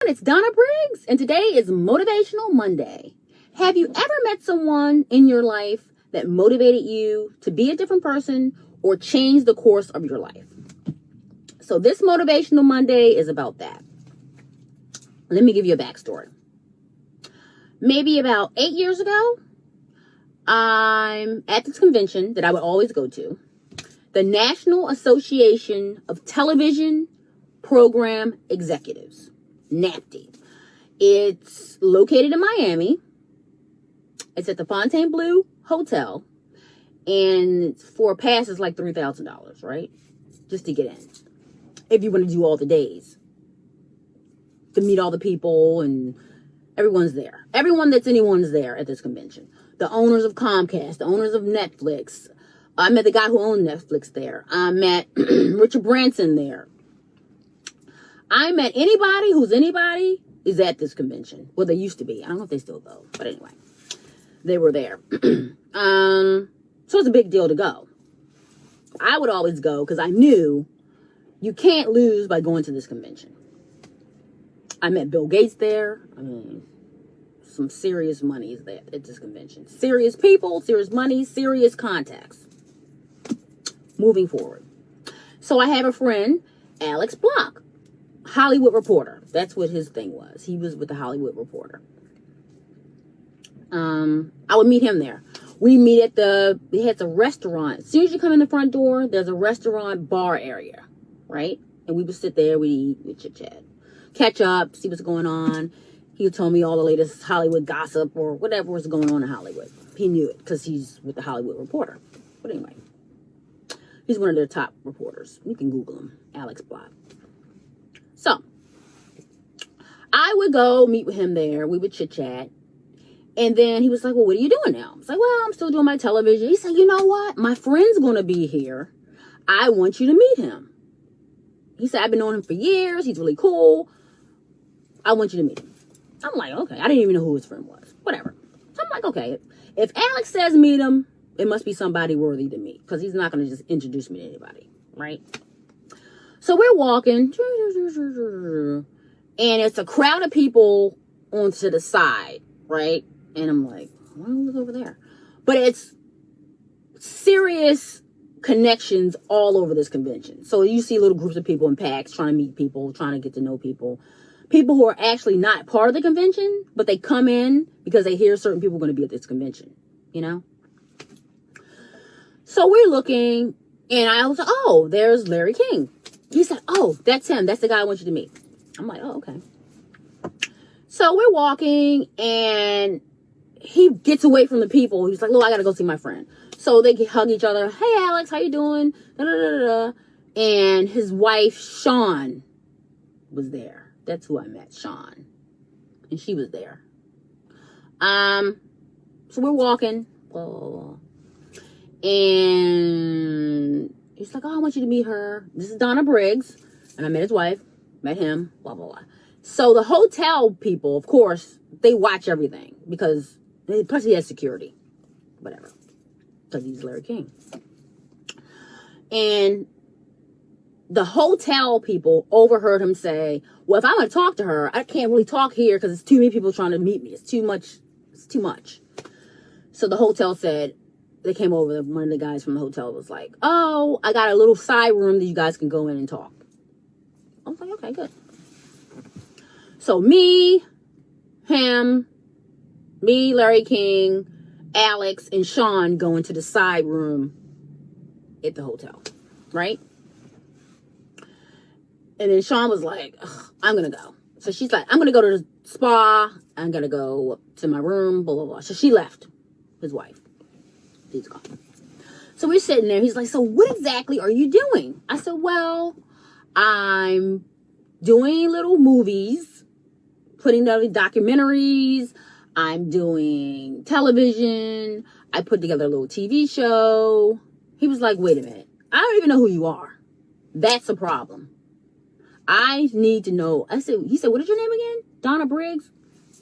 It's Donna Briggs, and today is Motivational Monday. Have you ever met someone in your life that motivated you to be a different person or change the course of your life? So this Motivational Monday is about that. Let me give you a backstory. Maybe about 8 years ago, I'm at this convention that I would always go to, the National Association of Television Program Executives. NAPTE. It's located in Miami. It's at the Fontainebleau Hotel. And for a pass, it's like $3,000, right? Just to get in. If you want to do all the days. To meet all the people and everyone's there. Everyone that's anyone's there at this convention. The owners of Comcast, the owners of Netflix. I met the guy who owned Netflix there. I met Richard Branson there. I met anybody who's anybody is at this convention. Well, they used to be. I don't know if they still go. But anyway, they were there. So it's a big deal to go. I would always go because I knew you can't lose by going to this convention. I met Bill Gates there. I mean, some serious money is there at this convention. Serious people, serious money, serious contacts. Moving forward. So I have a friend, Alex Block. Hollywood Reporter. That's what his thing was. He was with the Hollywood Reporter. I would meet him there. We meet at they had a restaurant. As soon as you come in the front door, there's a restaurant bar area, right? And we would sit there, we'd eat, we'd chit chat, catch up, see what's going on. He would tell me all the latest Hollywood gossip or whatever was going on in Hollywood. He knew it because he's with the Hollywood Reporter. But anyway, he's one of their top reporters. You can Google him, Alex Block. So, I would go meet with him there. We would chit-chat. And then he was like, well, what are you doing now? I was like, well, I'm still doing my television. He said, you know what? My friend's going to be here. I want you to meet him. He said, I've been knowing him for years. He's really cool. I want you to meet him. I'm like, okay. I didn't even know who his friend was. Whatever. So I'm like, okay. If Alex says meet him, it must be somebody worthy to meet. Because he's not going to just introduce me to anybody. Right? So we're walking, and it's a crowd of people onto the side, right? And I'm like, why don't we look over there? But it's serious connections all over this convention. So you see little groups of people in packs trying to meet people, trying to get to know people. People who are actually not part of the convention, but they come in because they hear certain people are going to be at this convention, you know? So we're looking, and I was like, oh, there's Larry King. He said, oh, that's him. That's the guy I want you to meet. I'm like, oh, okay. So we're walking, and he gets away from the people. He's like, look, I got to go see my friend. So they hug each other. Hey, Alex, how you doing? Da, da, da, da. And his wife, Sean, was there. That's who I met, Sean. And she was there. So we're walking. Blah, blah, blah. And he's like, oh, I want you to meet her. This is Donna Briggs. And I met his wife, met him, blah, blah, blah. So the hotel people, of course, they watch everything because, plus he has security, whatever, because he's Larry King. And the hotel people overheard him say, well, if I'm going to talk to her, I can't really talk here because it's too many people trying to meet me. It's too much. It's too much. So the hotel said, they came over, one of the guys from the hotel was like, oh, I got a little side room that you guys can go in and talk. I was like, okay, good. So me, Larry King, Alex, and Sean go into the side room at the hotel, right? And then Sean was like, I'm going to go. So she's like, I'm going to go to the spa. I'm going to go to my room, blah, blah, blah. So she left, his wife. He's gone. So we're sitting there. He's like, so what exactly are you doing? I said, well, I'm doing little movies, putting together documentaries. I'm doing television. I put together a little TV show. He was like, wait a minute. I don't even know who you are. That's a problem. I need to know. He said, what is your name again? Donna Briggs?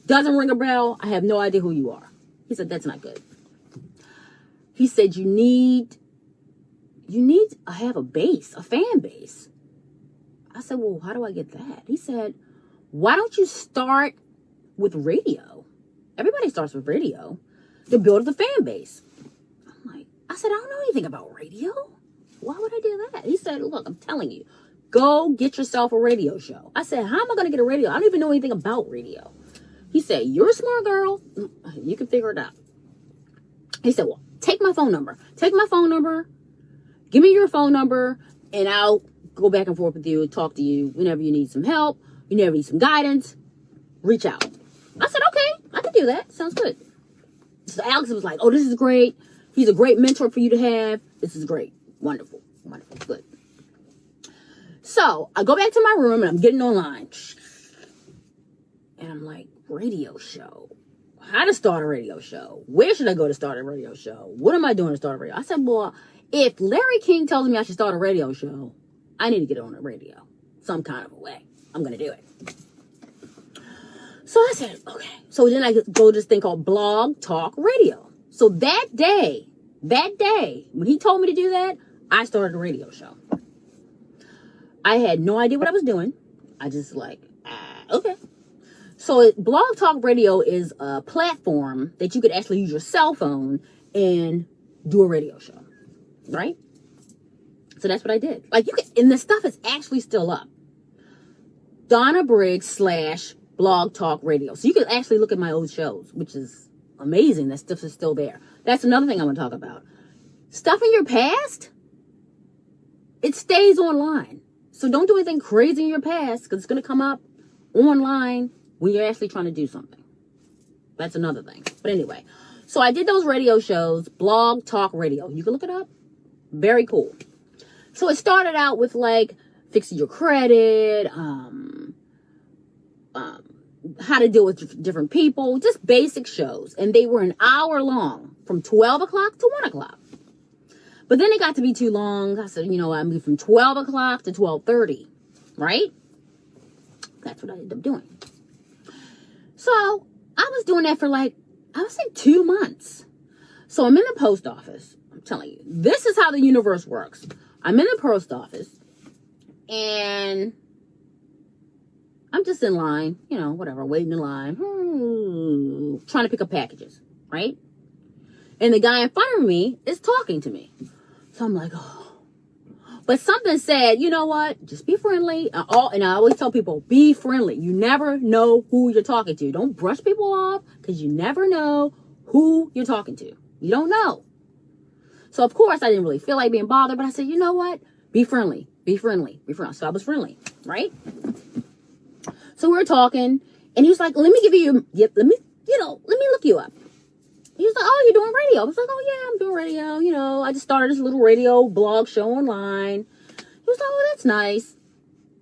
Doesn't ring a bell. I have no idea who you are. He said, that's not good. He said, you need to have a base, a fan base. I said, well, how do I get that? He said, why don't you start with radio? Everybody starts with radio to build up the fan base. I said, I don't know anything about radio. Why would I do that? He said, look, I'm telling you, go get yourself a radio show. I said, how am I going to get a radio? I don't even know anything about radio. He said, you're a smart girl. You can figure it out. He said, well, take my phone number. Take my phone number. Give me your phone number, and I'll go back and forth with you and talk to you whenever you need some help, whenever you need some guidance. Reach out. I said, okay, I can do that. Sounds good. So Alex was like, oh, this is great. He's a great mentor for you to have. This is great. Wonderful. Wonderful. Good. So I go back to my room and I'm getting online. And I'm like, radio show. How to start a radio show? Where should I go to start a radio show? What am I doing to start a radio? I said, well, if Larry King tells me I should start a radio show, I need to get on the radio some kind of a way. I'm going to do it. So I said, okay. So then I go to this thing called Blog Talk Radio. So that day, when he told me to do that, I started a radio show. I had no idea what I was doing. I just okay. So Blog Talk Radio is a platform that you could actually use your cell phone and do a radio show, right? So that's what I did. And the stuff is actually still up. Donna Briggs / Blog Talk Radio. So you can actually look at my old shows, which is amazing. That stuff is still there. That's another thing I want to talk about. Stuff in your past, it stays online. So don't do anything crazy in your past, because it's going to come up online when you're actually trying to do something. That's another thing. But anyway, so I did those radio shows, Blog Talk Radio. You can look it up. Very cool. So it started out with fixing your credit, how to deal with different people, just basic shows. And they were an hour long, from 12 o'clock to 1 o'clock. But then it got to be too long. I said, I moved from 12 o'clock to 12:30, right? That's what I ended up doing. So I was doing that for I would say 2 months. So I'm in the post office. I'm telling you, this is how the universe works. I'm in the post office and I'm just in line, whatever, waiting in line, trying to pick up packages, right? And the guy in front of me is talking to me. So I'm like, oh. But something said, you know what? Just be friendly. And I always tell people, be friendly. You never know who you're talking to. Don't brush people off, because you never know who you're talking to. You don't know. So, of course, I didn't really feel like being bothered. But I said, you know what? Be friendly. Be friendly. Be friendly. So I was friendly, right? So we were talking. And he was like, let me look you up. He was like, oh, you're doing radio. I was like, oh, yeah, I'm doing radio. I just started this little radio blog show online. He was like, oh, that's nice.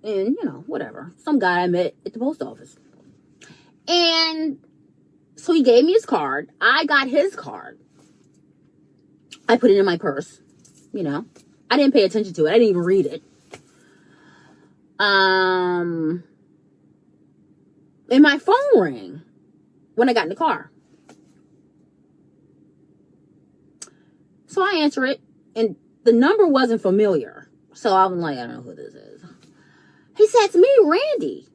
And, whatever. Some guy I met at the post office. And so he gave me his card. I got his card. I put it in my purse. I didn't pay attention to it. I didn't even read it. And my phone rang when I got in the car. So I answer it, and the number wasn't familiar. So I'm like, I don't know who this is. He said, it's me, Randy.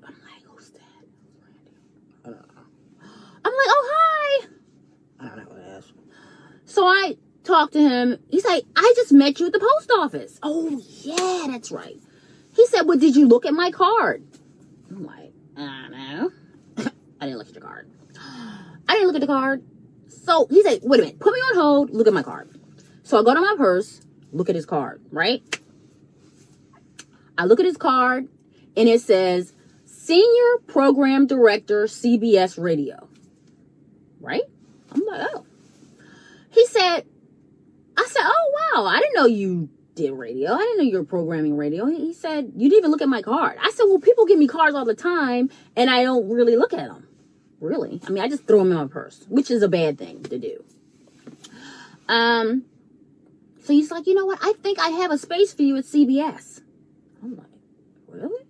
I'm like, who's that? Randy? I don't know. I'm like, oh, hi. I don't know what it is. So I talked to him. He's like, I just met you at the post office. Oh, yeah, that's right. He said, well, did you look at my card? I'm like, I don't know. I didn't look at your card. I didn't look at the card. So he said, wait a minute, put me on hold, look at my card. So I go to my purse, look at his card, right? I look at his card, and it says, Senior Program Director, CBS Radio. Right? I'm like, oh. I said, oh, wow, I didn't know you did radio. I didn't know you were programming radio. He said, you didn't even look at my card. I said, well, people give me cards all the time, and I don't really look at them. Really? I mean, I just throw them in my purse, which is a bad thing to do. So he's like, you know what? I think I have a space for you at CBS. I'm like, really?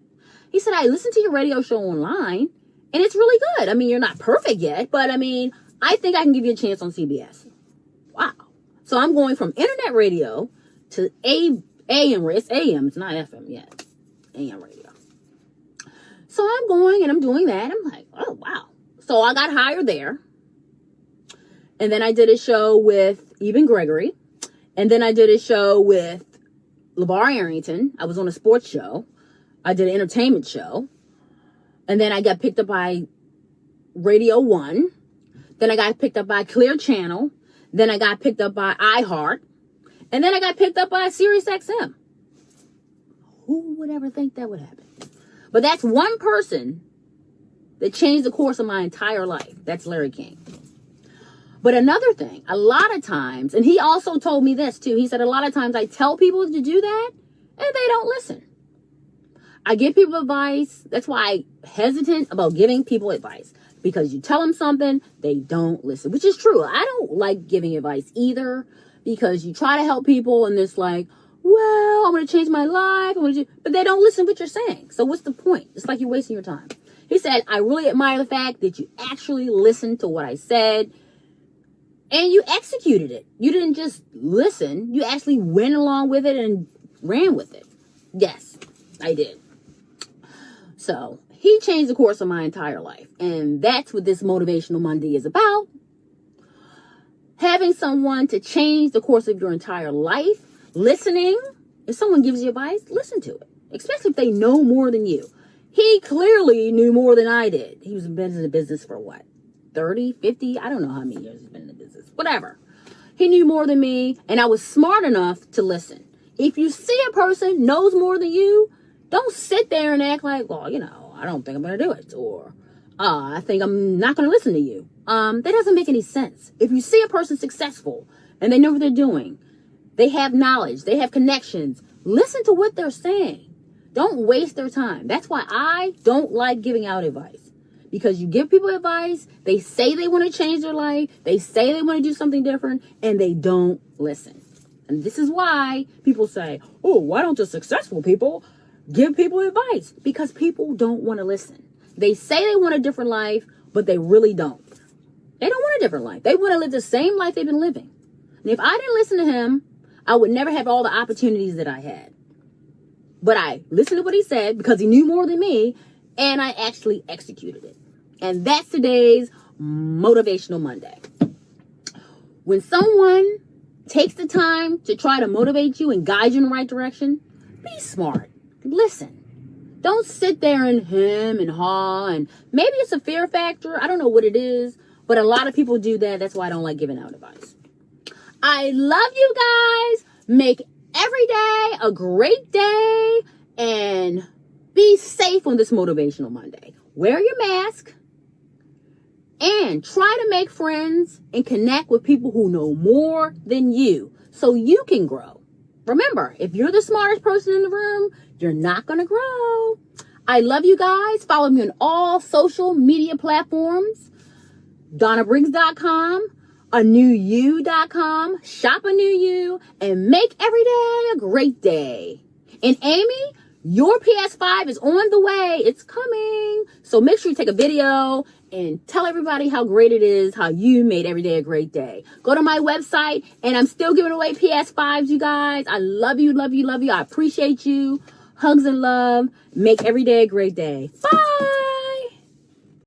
He said, I listened to your radio show online, and it's really good. I mean, you're not perfect yet, but I mean, I think I can give you a chance on CBS. Wow. So I'm going from internet radio to AM. It's AM. It's not FM yet. AM radio. So I'm going and I'm doing that. I'm like, oh, wow. So I got hired there. And then I did a show with Eben Gregory. And then I did a show with LeVar Arrington. I was on a sports show. I did an entertainment show. And then I got picked up by Radio 1. Then I got picked up by Clear Channel. Then I got picked up by iHeart. And then I got picked up by SiriusXM. Who would ever think that would happen? But that's one person that changed the course of my entire life. That's Larry King. But another thing, a lot of times, and he also told me this too. He said a lot of times I tell people to do that and they don't listen. I give people advice. That's why I'm hesitant about giving people advice. Because you tell them something, they don't listen. Which is true. I don't like giving advice either. Because you try to help people and it's like, well, I'm going to change my life. But they don't listen to what you're saying. So what's the point? It's like you're wasting your time. He said, I really admire the fact that you actually listened to what I said. And you executed it. You didn't just listen. You actually went along with it and ran with it. Yes, I did. So he changed the course of my entire life. And that's what this Motivational Monday is about. Having someone to change the course of your entire life. Listening. If someone gives you advice, listen to it. Especially if they know more than you. He clearly knew more than I did. He was in the business for what? 30, 50? I don't know how many years he's been in the business. Whatever. He knew more than me. And I was smart enough to listen. If you see a person knows more than you, don't sit there and act like, well, I don't think I'm going to do it. Or, I think I'm not going to listen to you. That doesn't make any sense. If you see a person successful and they know what they're doing, they have knowledge, they have connections, listen to what they're saying. Don't waste their time. That's why I don't like giving out advice. Because you give people advice, they say they want to change their life, they say they want to do something different, and they don't listen. And this is why people say, oh, why don't the successful people give people advice? Because people don't want to listen. They say they want a different life, but they really don't. They don't want a different life. They want to live the same life they've been living. And if I didn't listen to him, I would never have all the opportunities that I had. But I listened to what he said because he knew more than me, and I actually executed it. And that's today's Motivational Monday. When someone takes the time to try to motivate you and guide you in the right direction, be smart. Listen. Don't sit there and hem and haw. And maybe it's a fear factor. I don't know what it is. But a lot of people do that. That's why I don't like giving out advice. I love you guys. Make every day a great day. And be safe on this Motivational Monday. Wear your mask. And try to make friends and connect with people who know more than you so you can grow. Remember, if you're the smartest person in the room, you're not going to grow. I love you guys. Follow me on all social media platforms. DonnaBriggs.com, anewyou.com, shop a new you, and make every day a great day. And Amy, your PS5 is on the way. It's coming. So make sure you take a video and tell everybody how great it is, how you made every day a great day. Go to my website, and I'm still giving away PS5s, you guys. I love you, love you, love you. I appreciate you. Hugs and love. Make every day a great day. Bye.